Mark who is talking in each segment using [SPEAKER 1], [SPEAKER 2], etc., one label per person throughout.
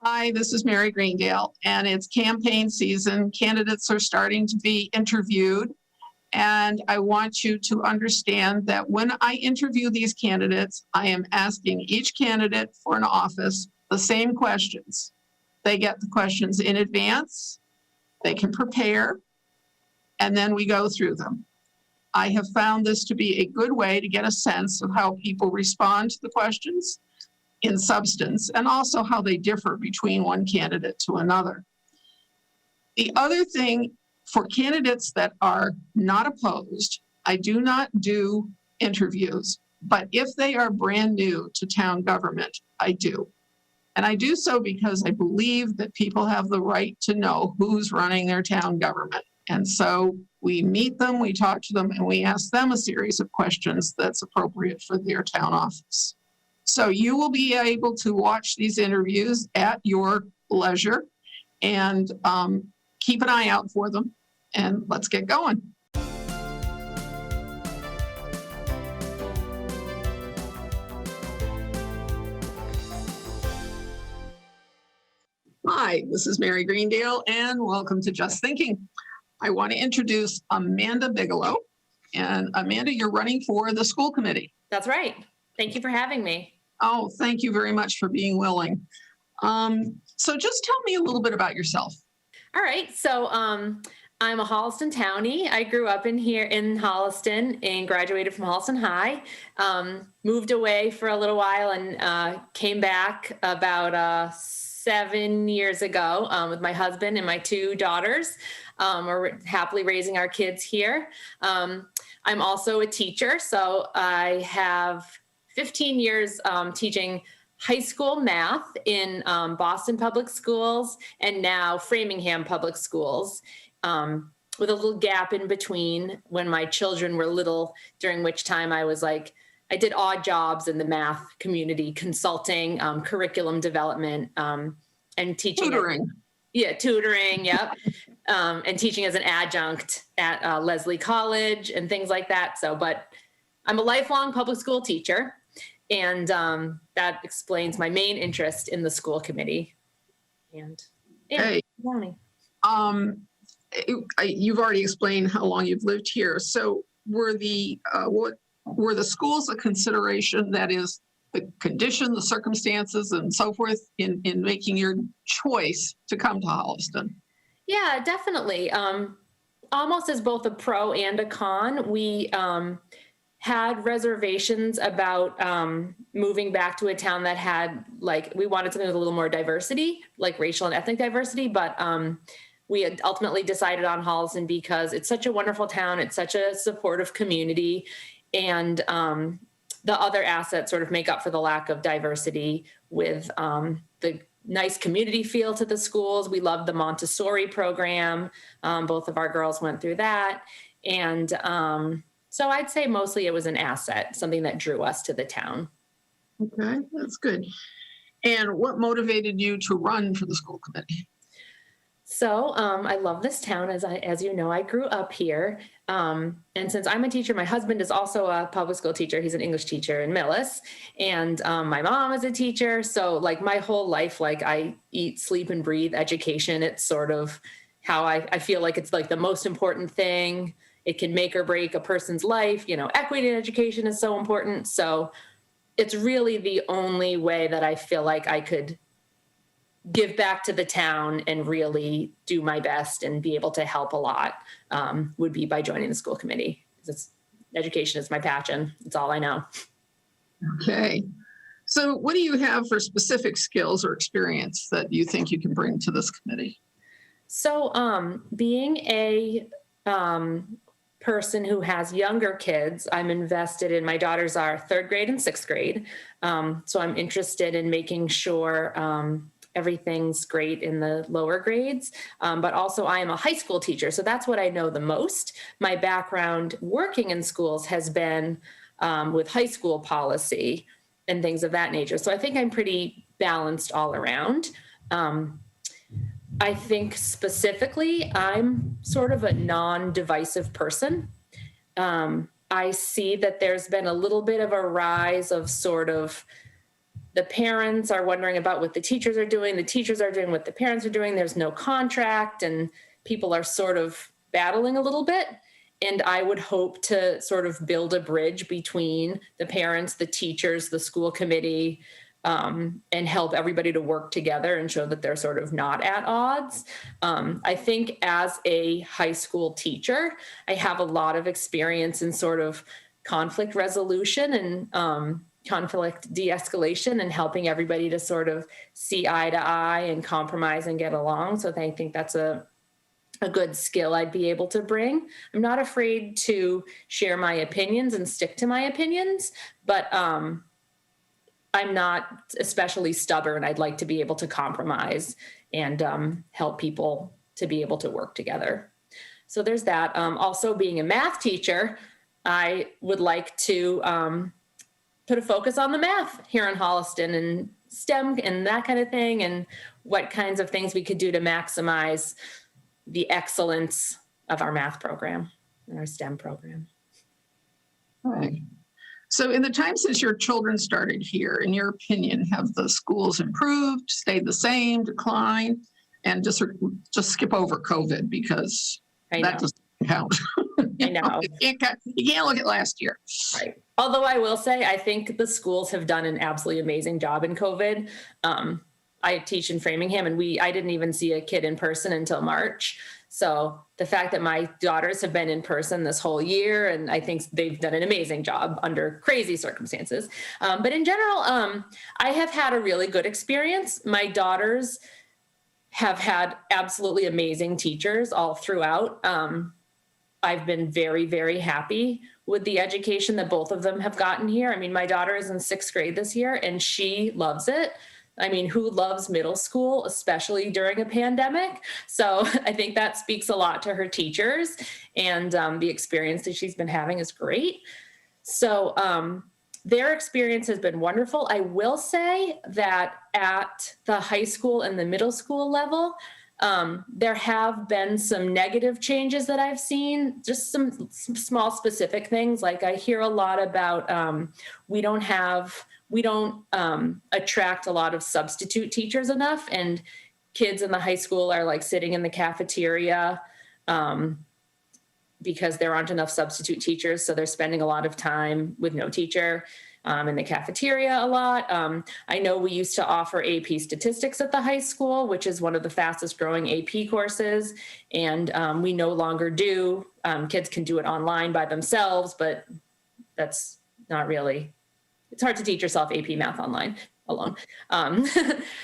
[SPEAKER 1] Hi, this is Mary Greendale, and it's campaign season. Candidates are starting to be interviewed, and I want you to understand that when I interview these candidates, I am asking each candidate for an office the same questions. They get the questions in advance, they can prepare, and then we go through them. I have found this to be a good way to get a sense of how people respond to the questions in substance, and also how they differ between one candidate to another. The other thing, for candidates that are not opposed, I do not do interviews, but if they are brand new to town government, I do. And I do so because I believe that people have the right to know who's running their town government. And so we meet them, we talk to them, and we ask them a series of questions that's appropriate for their town office. So you will be able to watch these interviews at your leisure, and keep an eye out for them, and let's get going. Hi, this is Mary Greendale, and welcome to Just Thinking. I want to introduce Amanda Bigelow. And Amanda, you're running for the school committee.
[SPEAKER 2] That's right. Thank you for having me.
[SPEAKER 1] Oh, thank you very much for being willing. So just tell me a little bit about yourself.
[SPEAKER 2] All right. So I'm a Holliston townie. I grew up here in Holliston and graduated from Holliston High. Moved away for a little while and came back about 7 years ago with my husband and my two daughters. We're happily raising our kids here. I'm also a teacher, so I have 15 years teaching high school math in Boston Public Schools and now Framingham Public Schools, with a little gap in between when my children were little, during which time I did odd jobs in the math community, consulting, curriculum development, and teaching.
[SPEAKER 1] Tutoring.
[SPEAKER 2] Tutoring, yep. And teaching as an adjunct at Leslie College and things like that. But I'm a lifelong public school teacher. And that explains my main interest in the school committee. And
[SPEAKER 1] hey, you've already explained how long you've lived here. So were the schools a consideration, that is the condition, the circumstances, and so forth in making your choice to come to Holliston?
[SPEAKER 2] Yeah, definitely. Almost as both a pro and a con. We had reservations about moving back to a town that had, we wanted something with a little more diversity, like racial and ethnic diversity, but we had ultimately decided on Holliston because it's such a wonderful town, it's such a supportive community, and the other assets sort of make up for the lack of diversity with the nice community feel to the schools. We loved the Montessori program. Both of our girls went through that. And so I'd say mostly it was an asset, something that drew us to the town.
[SPEAKER 1] Okay, that's good. And what motivated you to run for the school committee?
[SPEAKER 2] So I love this town. As you know, I grew up here. And since I'm a teacher, my husband is also a public school teacher. He's an English teacher in Millis. And my mom is a teacher. So my whole life, I eat, sleep, and breathe education. It's sort of how I feel like it's the most important thing. It can make or break a person's life. Equity in education is so important. So it's really the only way that I feel like I could give back to the town and really do my best and be able to help a lot, would be by joining the school committee. Education is my passion. It's all I know. Okay.
[SPEAKER 1] So what do you have for specific skills or experience that you think you can bring to this committee?
[SPEAKER 2] So being a person who has younger kids, I'm invested in, my daughters are 3rd grade and 6th grade. So I'm interested in making sure everything's great in the lower grades, but also I am a high school teacher, so that's what I know the most. My background working in schools has been with high school policy and things of that nature, so I think I'm pretty balanced all around. I think specifically I'm sort of a non-divisive person. I see that there's been a little bit of a rise of sort of The parents are wondering about what the teachers are doing. The teachers are doing what the parents are doing. There's no contract, and people are sort of battling a little bit. And I would hope to sort of build a bridge between the parents, the teachers, the school committee, and help everybody to work together and show that they're sort of not at odds. I think as a high school teacher, I have a lot of experience in sort of conflict resolution and conflict de-escalation and helping everybody to sort of see eye to eye and compromise and get along. So I think that's a good skill I'd be able to bring. I'm not afraid to share my opinions and stick to my opinions, but I'm not especially stubborn. I'd like to be able to compromise and help people to be able to work together. So there's that. Also, being a math teacher, I would like to put a focus on the math here in Holliston and STEM and that kind of thing, and what kinds of things we could do to maximize the excellence of our math program and our STEM program.
[SPEAKER 1] Right. So in the time since your children started here, in your opinion, have the schools improved, stayed the same, declined? And just skip over COVID because that doesn't count.
[SPEAKER 2] I know.
[SPEAKER 1] You can't look at last year.
[SPEAKER 2] Right. Although I will say, I think the schools have done an absolutely amazing job in COVID. I teach in Framingham, and I didn't even see a kid in person until March. So the fact that my daughters have been in person this whole year, and I think they've done an amazing job under crazy circumstances. But in general, I have had a really good experience. My daughters have had absolutely amazing teachers all throughout. I've been very, very happy with the education that both of them have gotten here. I mean, my daughter is in 6th grade this year, and she loves it. I mean, who loves middle school, especially during a pandemic? So I think that speaks a lot to her teachers, and the experience that she's been having is great. So their experience has been wonderful. I will say that at the high school and the middle school level, there have been some negative changes that I've seen, just some small specific things. Like I hear a lot about we don't attract a lot of substitute teachers enough, and kids in the high school are like sitting in the cafeteria because there aren't enough substitute teachers. So they're spending a lot of time with no teacher in the cafeteria a lot. I know we used to offer AP statistics at the high school, which is one of the fastest growing AP courses. And we no longer do. Kids can do it online by themselves, but that's not really, it's hard to teach yourself AP math online alone.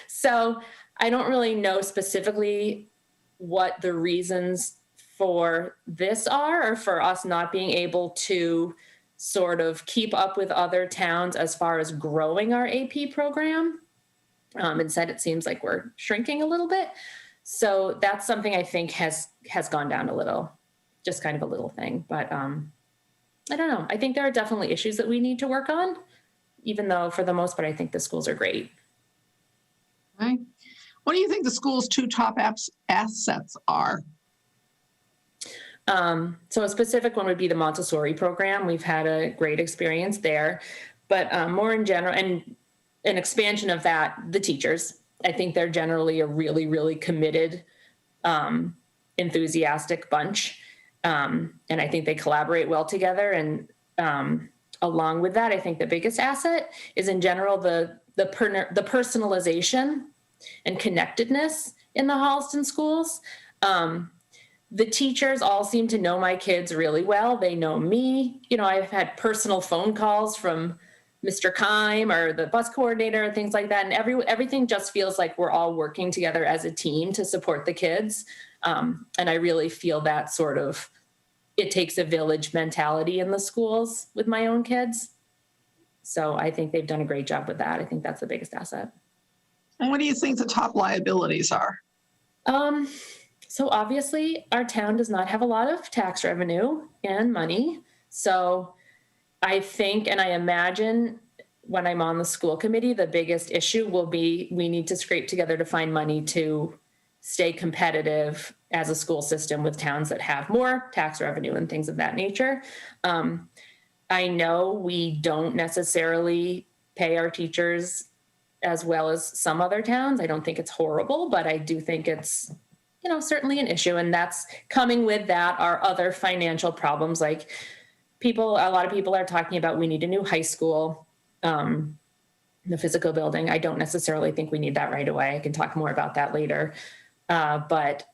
[SPEAKER 2] So I don't really know specifically what the reasons for this are, or for us not being able to sort of keep up with other towns as far as growing our AP program. Instead, it seems like we're shrinking a little bit. So that's something I think has gone down a little, just kind of a little thing. But I don't know. I think there are definitely issues that we need to work on, even though for the most part, I think the schools are great.
[SPEAKER 1] Right. What do you think the school's two top assets are?
[SPEAKER 2] So a specific one would be the Montessori program. We've had a great experience there, but more in general, and an expansion of that, the teachers. I think they're generally a really, really committed, enthusiastic bunch. And I think they collaborate well together. And along with that, I think the biggest asset is in general the personalization and connectedness in the Holliston schools. The teachers all seem to know my kids really well. They know me. You know, I've had personal phone calls from Mr. Kime or the bus coordinator and things like that. And everything just feels like we're all working together as a team to support the kids. And I really feel that sort of, it takes a village mentality in the schools with my own kids. So I think they've done a great job with that. I think that's the biggest asset.
[SPEAKER 1] And what do you think the top liabilities are?
[SPEAKER 2] So obviously our town does not have a lot of tax revenue and money. So I think, and I imagine when I'm on the school committee, the biggest issue will be we need to scrape together to find money to stay competitive as a school system with towns that have more tax revenue and things of that nature. I know we don't necessarily pay our teachers as well as some other towns. I don't think it's horrible, but I do think it's, certainly an issue. And that's coming with that are other financial problems. Like a lot of people are talking about, we need a new high school, the physical building. I don't necessarily think we need that right away. I can talk more about that later. But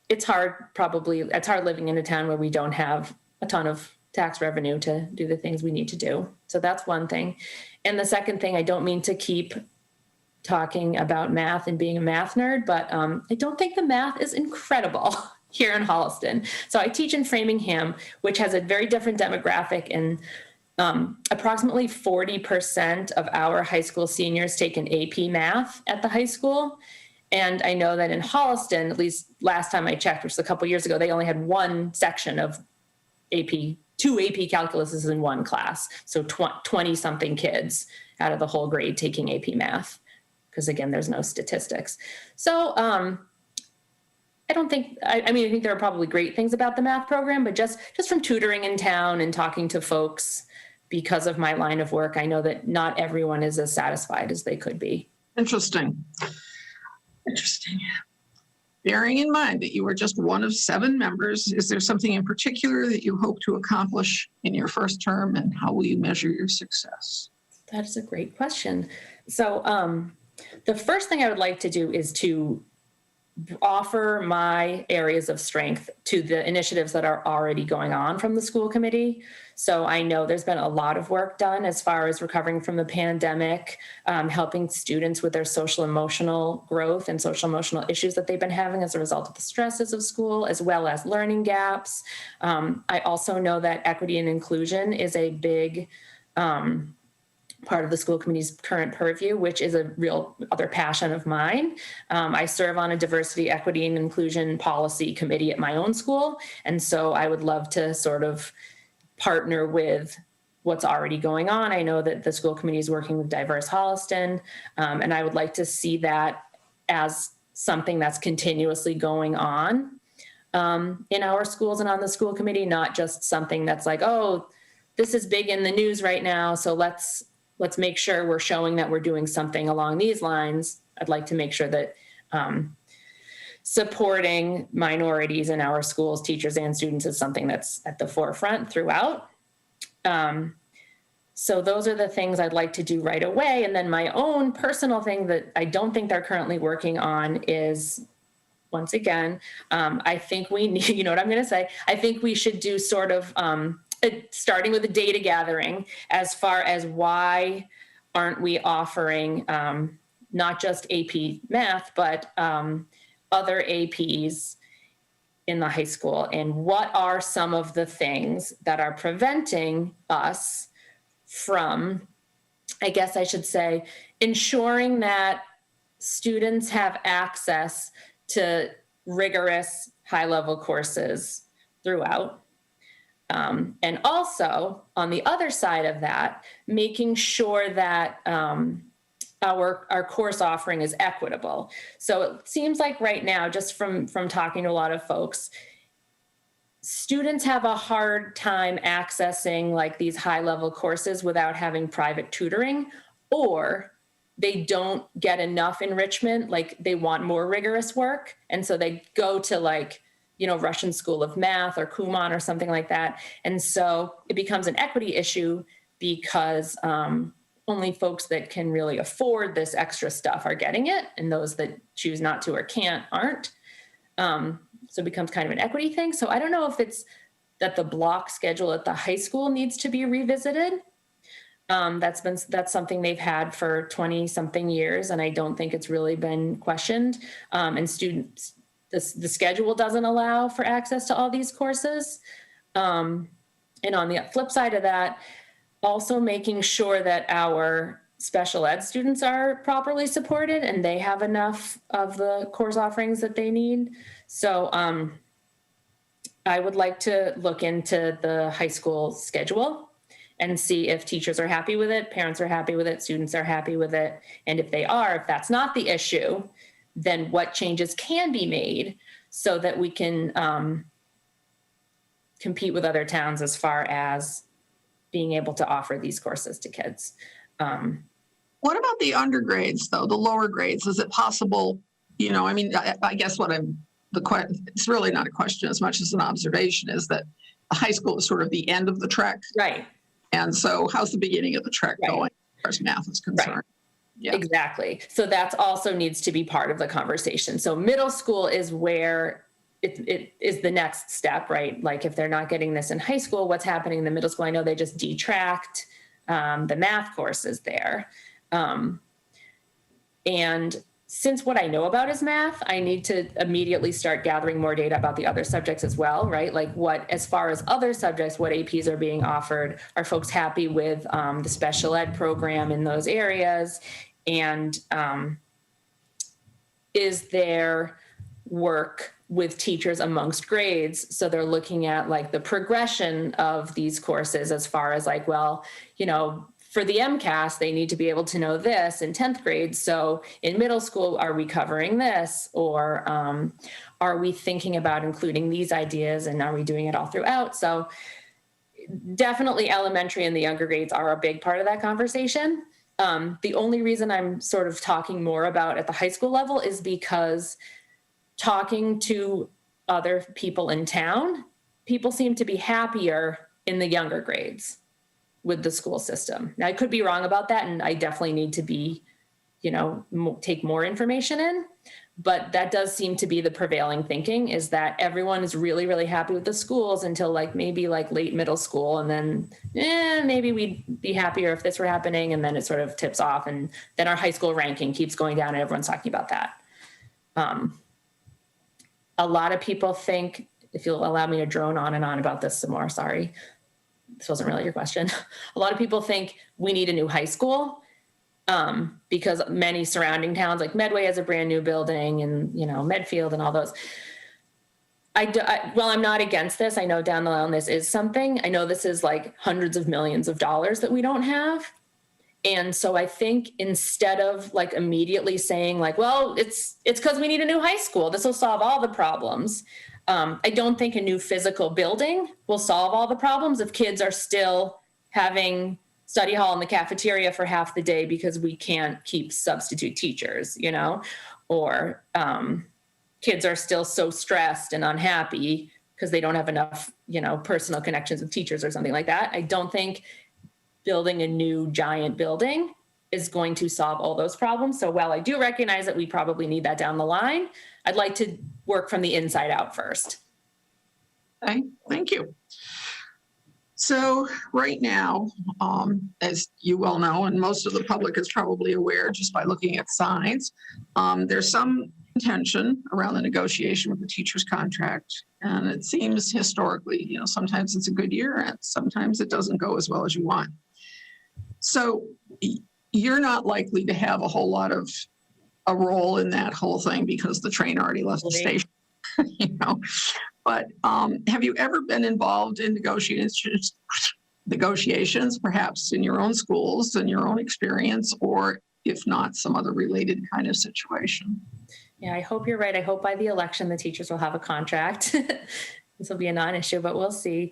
[SPEAKER 2] it's hard living in a town where we don't have a ton of tax revenue to do the things we need to do. So that's one thing. And the second thing, I don't mean to keep talking about math and being a math nerd, but I don't think the math is incredible here in Holliston. So I teach in Framingham, which has a very different demographic, and approximately 40% of our high school seniors take an AP math at the high school. And I know that in Holliston, at least last time I checked, which was a couple years ago, they only had one section of AP, 2 AP calculuses in one class. So 20 something kids out of the whole grade taking AP math. Because again, there's no statistics. So I don't think, I think there are probably great things about the math program, but just from tutoring in town and talking to folks, because of my line of work, I know that not everyone is as satisfied as they could be.
[SPEAKER 1] Interesting. Bearing in mind that you are just one of 7 members, is there something in particular that you hope to accomplish in your first term, and how will you measure your success?
[SPEAKER 2] That is a great question. So the first thing I would like to do is to offer my areas of strength to the initiatives that are already going on from the school committee. So I know there's been a lot of work done as far as recovering from the pandemic, helping students with their social emotional growth and social emotional issues that they've been having as a result of the stresses of school, as well as learning gaps. I also know that equity and inclusion is a big part of the school committee's current purview, which is a real other passion of mine. I serve on a diversity, equity, and inclusion policy committee at my own school. And so I would love to sort of partner with what's already going on. I know that the school committee is working with Diverse Holliston, and I would like to see that as something that's continuously going on in our schools and on the school committee, not just something that's like, oh, this is big in the news right now, so let's make sure we're showing that we're doing something along these lines. I'd like to make sure that supporting minorities in our schools, teachers and students, is something that's at the forefront throughout. So those are the things I'd like to do right away. And then my own personal thing that I don't think they're currently working on is, once again, I think we need, you know what I'm going to say? I think we should do sort of starting with the data gathering as far as why aren't we offering not just AP math, but other APs in the high school, and what are some of the things that are preventing us from, I guess I should say, ensuring that students have access to rigorous high-level courses throughout. And also, on the other side of that, making sure that our course offering is equitable. So it seems like right now, just from talking to a lot of folks, students have a hard time accessing like these high-level courses without having private tutoring, or they don't get enough enrichment, like they want more rigorous work. And so they go to like, Russian School of Math or Kumon or something like that. And so it becomes an equity issue because only folks that can really afford this extra stuff are getting it, and those that choose not to or can't aren't. So it becomes kind of an equity thing. So I don't know if it's that the block schedule at the high school needs to be revisited. That's something they've had for 20 something years, and I don't think it's really been questioned. And students, the schedule doesn't allow for access to all these courses. And on the flip side of that, also making sure that our special ed students are properly supported and they have enough of the course offerings that they need. So I would like to look into the high school schedule and see if teachers are happy with it, parents are happy with it, students are happy with it. And if they are, if that's not the issue, then what changes can be made so that we can compete with other towns as far as being able to offer these courses to kids.
[SPEAKER 1] Well, What about the undergrades, though, the lower grades? Is it possible, I mean, I guess it's really not a question as much as an observation, is that high school is sort of the end of the trek.
[SPEAKER 2] Right.
[SPEAKER 1] And so how's the beginning of the trek
[SPEAKER 2] Right.
[SPEAKER 1] going as far as math is concerned?
[SPEAKER 2] Right.
[SPEAKER 1] Yeah.
[SPEAKER 2] Exactly. So that's also needs to be part of the conversation. So middle school is where it is the next step, right? Like if they're not getting this in high school, what's happening in the middle school? I know they just detract the math courses there. And since what I know about is math, I need to immediately start gathering more data about the other subjects as well, right? Like as far as other subjects, what APs are being offered? Are folks happy with the special ed program in those areas? And is there work with teachers amongst grades? So they're looking at like the progression of these courses as far as like, well, for the MCAS, they need to be able to know this in 10th grade. So in middle school, are we covering this? Or are we thinking about including these ideas, and are we doing it all throughout? So definitely elementary and the younger grades are a big part of that conversation. The only reason I'm sort of talking more about at the high school level is because talking to other people in town, people seem to be happier in the younger grades with the school system. Now I could be wrong about that, and I definitely need to be, take more information in, but that does seem to be the prevailing thinking, is that everyone is really, really happy with the schools until maybe late middle school. And then maybe we'd be happier if this were happening. And then it sort of tips off, and then our high school ranking keeps going down and everyone's talking about that. A lot of people think, if you'll allow me to drone on and on about this some more, sorry, this wasn't really your question. A lot of people think we need a new high school because many surrounding towns like Medway has a brand new building, and, Medfield and all those. Well, I'm not against this. I know down the line this is something. I know this is like hundreds of millions of dollars that we don't have. And so I think instead of immediately saying well, it's because we need a new high school, this will solve all the problems. I don't think a new physical building will solve all the problems if kids are still having study hall in the cafeteria for half the day because we can't keep substitute teachers, or kids are still so stressed and unhappy because they don't have enough, personal connections with teachers or something like that. I don't think building a new giant building is going to solve all those problems. So while I do recognize that we probably need that down the line, I'd like to work from the inside out first.
[SPEAKER 1] Okay, thank you. So right now, as you well know, and most of the public is probably aware just by looking at signs, there's some tension around the negotiation with the teacher's contract. And it seems historically, sometimes it's a good year and sometimes it doesn't go as well as you want. So you're not likely to have a whole lot of a role in that whole thing because the train already left the station, But have you ever been involved in negotiations, perhaps in your own schools and your own experience, or if not, some other related kind of situation?
[SPEAKER 2] Yeah, I hope you're right. I hope by the election, the teachers will have a contract. This will be a non-issue, but we'll see.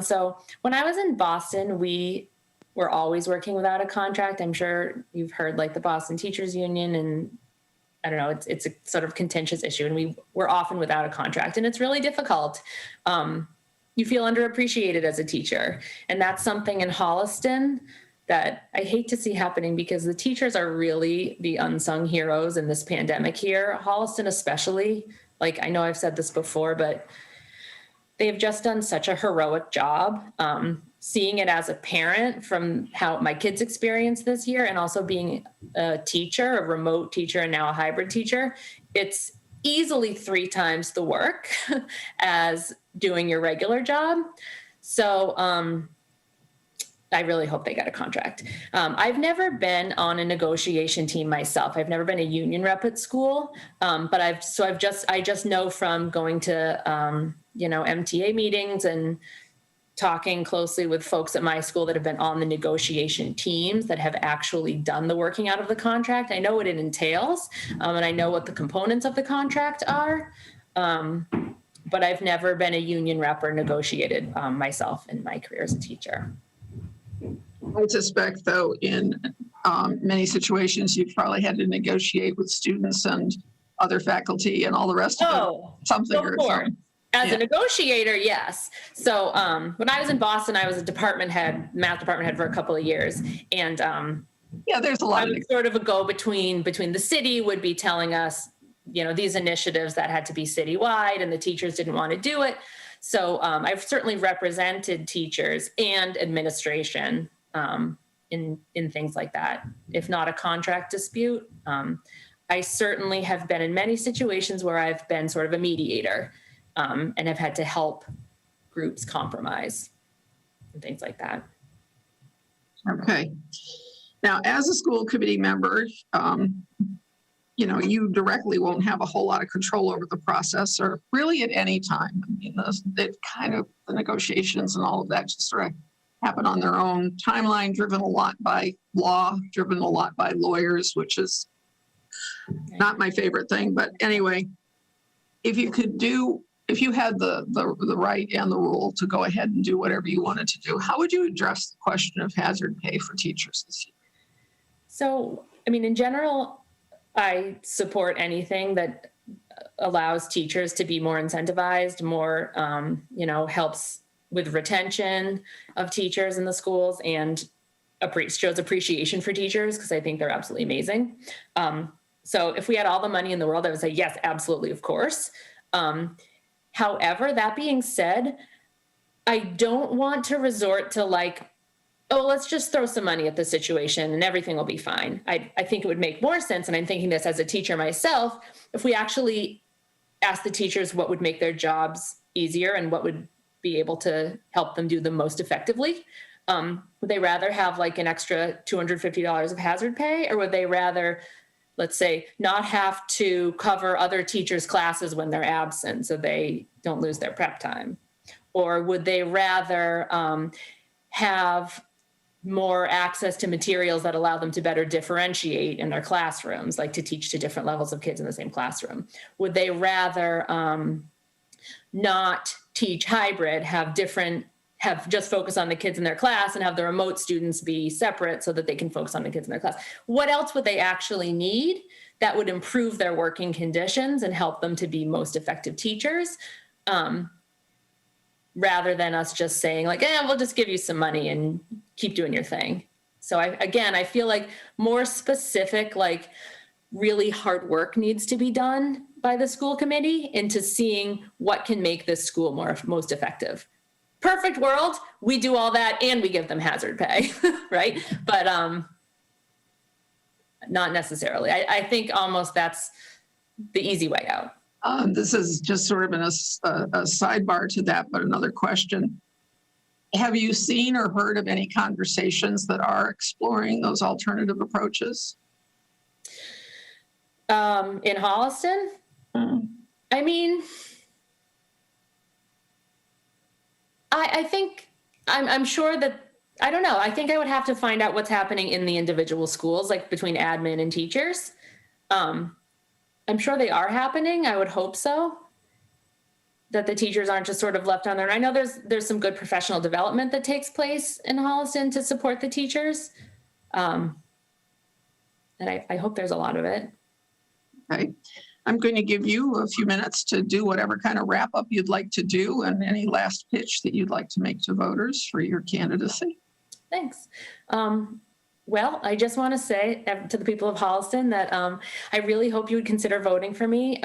[SPEAKER 2] So when I was in Boston, we were always working without a contract. I'm sure you've heard the Boston Teachers Union, and I don't know, it's a sort of contentious issue, and we were often without a contract, and it's really difficult. You feel underappreciated as a teacher, and that's something in Holliston that I hate to see happening because the teachers are really the unsung heroes in this pandemic here. Holliston especially, I know I've said this before, but they have just done such a heroic job. Seeing it as a parent from how my kids experienced this year, and also being a teacher, a remote teacher, and now a hybrid teacher, it's easily 3 times the work as doing your regular job. So I really hope they get a contract. I've never been on a negotiation team myself. I've never been a union rep at school, but I just know from going to MTA meetings and talking closely with folks at my school that have been on the negotiation teams that have actually done the working out of the contract. I know what it entails, and I know what the components of the contract are, but I've never been a union rep or negotiated myself in my career as a teacher.
[SPEAKER 1] I suspect, though, in many situations you've probably had to negotiate with students and other faculty and all the rest of it.
[SPEAKER 2] Oh,
[SPEAKER 1] Something
[SPEAKER 2] of
[SPEAKER 1] or
[SPEAKER 2] course.
[SPEAKER 1] something.
[SPEAKER 2] As
[SPEAKER 1] Yeah.
[SPEAKER 2] a negotiator, yes. So when I was in Boston, I was a department head, math department head for a couple of years. And
[SPEAKER 1] Yeah, there's a
[SPEAKER 2] I
[SPEAKER 1] lot of,
[SPEAKER 2] was sort of a go-between the city would be telling us, these initiatives that had to be citywide and the teachers didn't want to do it. So I've certainly represented teachers and administration in things like that, if not a contract dispute. I certainly have been in many situations where I've been sort of a mediator and have had to help groups compromise and things like that.
[SPEAKER 1] okay. Now, as a school committee member, you directly won't have a whole lot of control over the process or really at any time. I mean, the negotiations and all of that just sort of happen on their own timeline, driven a lot by law, driven a lot by lawyers, which is not my favorite thing. But anyway, if you had the right and the rule to go ahead and do whatever you wanted to do, how would you address the question of hazard pay for teachers this year?
[SPEAKER 2] So, I mean, in general, I support anything that allows teachers to be more incentivized, more, helps with retention of teachers in the schools and shows appreciation for teachers, because I think they're absolutely amazing. So if we had all the money in the world, I would say, yes, absolutely, of course. However, that being said, I don't want to resort to let's just throw some money at the situation and everything will be fine. I think it would make more sense, and I'm thinking this as a teacher myself, if we actually ask the teachers what would make their jobs easier and what would be able to help them do them most effectively. Would they rather have an extra $250 of hazard pay, or would they rather, let's say, not have to cover other teachers' classes when they're absent so they don't lose their prep time? Or would they rather have more access to materials that allow them to better differentiate in their classrooms, like to teach to different levels of kids in the same classroom? Would they rather not teach hybrid, have just focus on the kids in their class and have the remote students be separate so that they can focus on the kids in their class? What else would they actually need that would improve their working conditions and help them to be most effective teachers? Rather than us just saying we'll just give you some money and keep doing your thing. So I feel like more specific, really hard work needs to be done by the school committee into seeing what can make this school most effective. Perfect world, we do all that and we give them hazard pay, right? But not necessarily. I think almost that's the easy way out.
[SPEAKER 1] This is just sort of a sidebar to that, but another question. Have you seen or heard of any conversations that are exploring those alternative approaches?
[SPEAKER 2] In Holliston? I mean, I think, I'm sure that, I don't know. I think I would have to find out what's happening in the individual schools, between admin and teachers. I'm sure they are happening. I would hope so. That the teachers aren't just sort of left on their own. I know there's some good professional development that takes place in Holliston to support the teachers. And I hope there's a lot of it.
[SPEAKER 1] Okay. I'm going to give you a few minutes to do whatever kind of wrap up you'd like to do and any last pitch that you'd like to make to voters for your candidacy.
[SPEAKER 2] Thanks. Well, I just want to say to the people of Holliston that I really hope you would consider voting for me.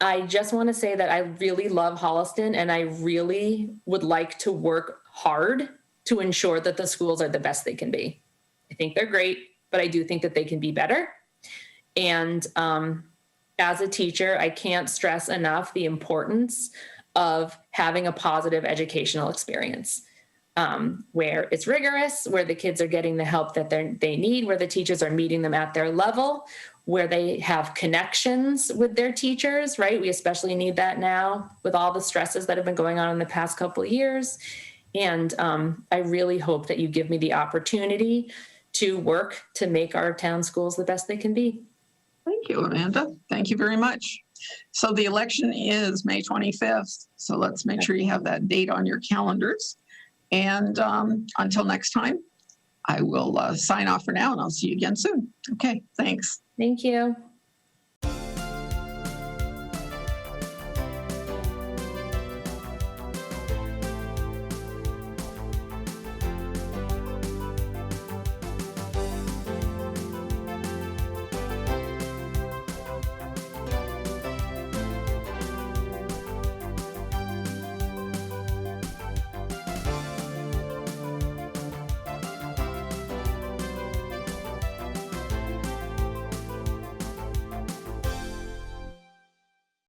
[SPEAKER 2] I just want to say that I really love Holliston and I really would like to work hard to ensure that the schools are the best they can be. I think they're great, but I do think that they can be better. And as a teacher, I can't stress enough the importance of having a positive educational experience. Where it's rigorous, where the kids are getting the help that they need, where the teachers are meeting them at their level, where they have connections with their teachers, right? We especially need that now with all the stresses that have been going on in the past couple of years. And I really hope that you give me the opportunity to work to make our town schools the best they can be.
[SPEAKER 1] Thank you, Amanda. Thank you very much. So the election is May 25th. So let's make sure you have that date on your calendars. And until next time, I will sign off for now, and I'll see you again soon. Okay, thanks.
[SPEAKER 2] Thank you.